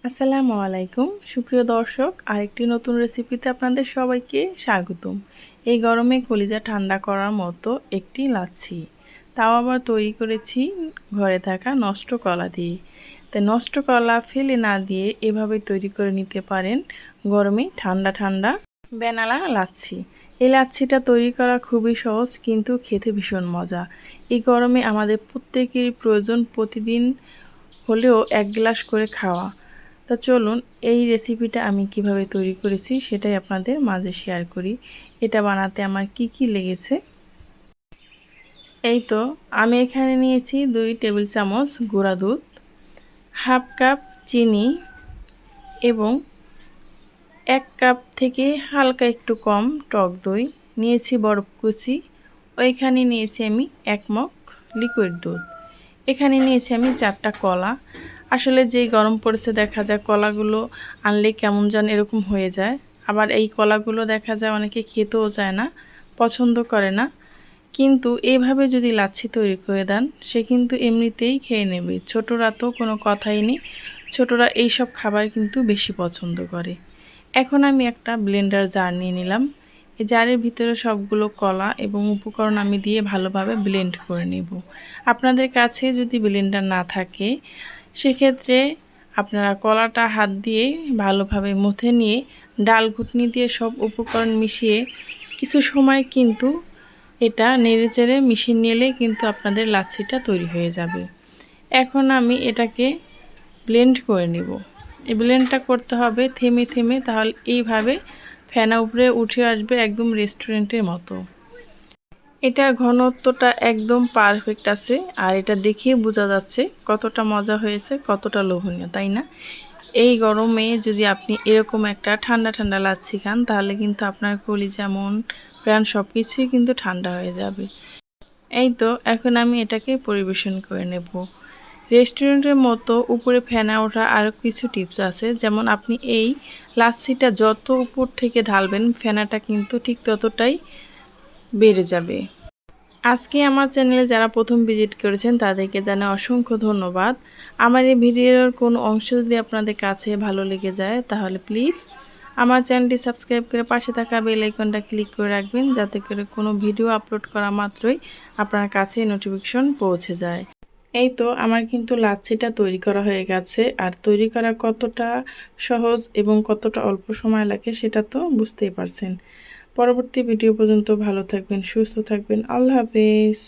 আসসালামু আলাইকুম সুপ্রিয় দর্শক, আরেকটি নতুন রেসিপিতে আপনাদের সবাইকে স্বাগতম। এই গরমে কলিজা ঠান্ডা করার মতো একটি লাচ্ছি, তাও আবার তৈরি করেছি ঘরে থাকা নষ্ট কলা দিয়ে। তাই নষ্ট কলা ফেলে না দিয়ে এভাবে তৈরি করে নিতে পারেন গরমে ঠান্ডা ঠান্ডা বেনালা লাচ্ছি। এই লাচ্ছিটা তৈরি করা খুবই সহজ, কিন্তু খেতে ভীষণ মজা। এই গরমে আমাদের প্রত্যেকেরই প্রয়োজন প্রতিদিন হলেও এক গ্লাস করে খাওয়া। তা চলুন এই রেসিপিটা আমি কিভাবে তৈরি করেছি সেটাই আপনাদের মাঝে শেয়ার করি। এটা বানাতে আমার কি লেগেছে। এই তো আমি এখানে নিয়েছি 2 টেবিল চামচ গুঁড়া দুধ, হাফ কাপ চিনি এবং 1 কাপ থেকে হালকা একটু কম টক দই নিয়েছি, বরফ কুচি। ওইখানে নিয়েছি আমি 1 মগ লিকুইড দুধ। এখানে নিয়েছি আমি 4টা কলা। আসলে যেই গরম পড়েছে দেখা যায় কলাগুলো আনলে কেমন যেন এরকম হয়ে যায়। আবার এই কলাগুলো দেখা যায় অনেকে খেতেও চায় না, পছন্দ করে না। কিন্তু এইভাবে যদি লাচ্ছি তৈরি করে দেন সে কিন্তু এমনিতেই খেয়ে নেবে। ছোটরা তো কোনো কথাই নেই, ছোটরা এইসব খাবার কিন্তু বেশি পছন্দ করে। এখন আমি একটা ব্লেন্ডার জার নিয়ে নিলাম। এই জারের ভিতরে সবগুলো কলা এবং উপকরণ আমি দিয়ে ভালোভাবে ব্লেন্ড করে নেব। আপনাদের কাছে যদি ব্লেন্ডার না থাকে সেক্ষেত্রে আপনারা কলাটা হাত দিয়ে ভালোভাবে মথে নিয়ে ডাল ঘুটনি দিয়ে সব উপকরণ মিশিয়ে কিছু সময় কিন্তু এটা নেড়েচেড়ে মিশিয়ে নিলে কিন্তু আপনাদের লাচ্ছিটা তৈরি হয়ে যাবে। এখন আমি এটাকে ব্লেন্ড করে নেব। এই ব্লেন্ডটা করতে হবে থেমে থেমে, তাহলে এইভাবে ফেনা উপরে উঠে আসবে একদম রেস্টুরেন্টের মতো। এটার ঘনত্বটা একদম পারফেক্ট আছে, আর এটা দেখিয়ে বোঝা যাচ্ছে কতটা মজা হয়েছে, কতটা লোভনীয়, তাই না? এই গরমে যদি আপনি এরকম একটা ঠান্ডা ঠান্ডা লাচ্ছি খান তাহলে কিন্তু আপনার কলিজা মন প্রাণ সব কিছুই কিন্তু ঠান্ডা হয়ে যাবে। এই তো এখন আমি এটাকে পরিবেশন করে নেব। রেস্টুরেন্টের মতো উপরে ফেনা ওঠা আরও কিছু টিপস আছে, যেমন আপনি এই লাচ্ছিটা যত উপর থেকে ঢালবেন ফেনাটা কিন্তু ঠিক ততটাই বেড়ে যাবে। আজকে আমার চ্যানেলে যারা প্রথম ভিজিট করেছেন তাদেরকে জানাই অসংখ্য ধন্যবাদ। আমার এই ভিডিওর কোনো অংশ যদি আপনাদের কাছে ভালো লেগে যায় তাহলে প্লিজ আমার চ্যানেলটি সাবস্ক্রাইব করে পাশে থাকা বেল আইকনটা ক্লিক করে রাখবেন, যাতে করে কোনো ভিডিও আপলোড করা মাত্রই আপনার কাছে নোটিফিকেশন পৌঁছে যায়। এই তো আমার কিন্তু লাচ্ছিটা তৈরি করা হয়ে গেছে, আর তৈরি করা কতটা সহজ এবং কতটা অল্প সময় লাগে সেটা তো বুঝতেই পারছেন। পরবর্তী ভিডিও পর্যন্ত ভালো থাকবেন, সুস্থ থাকবেন। আল্লাহ হাফেজ।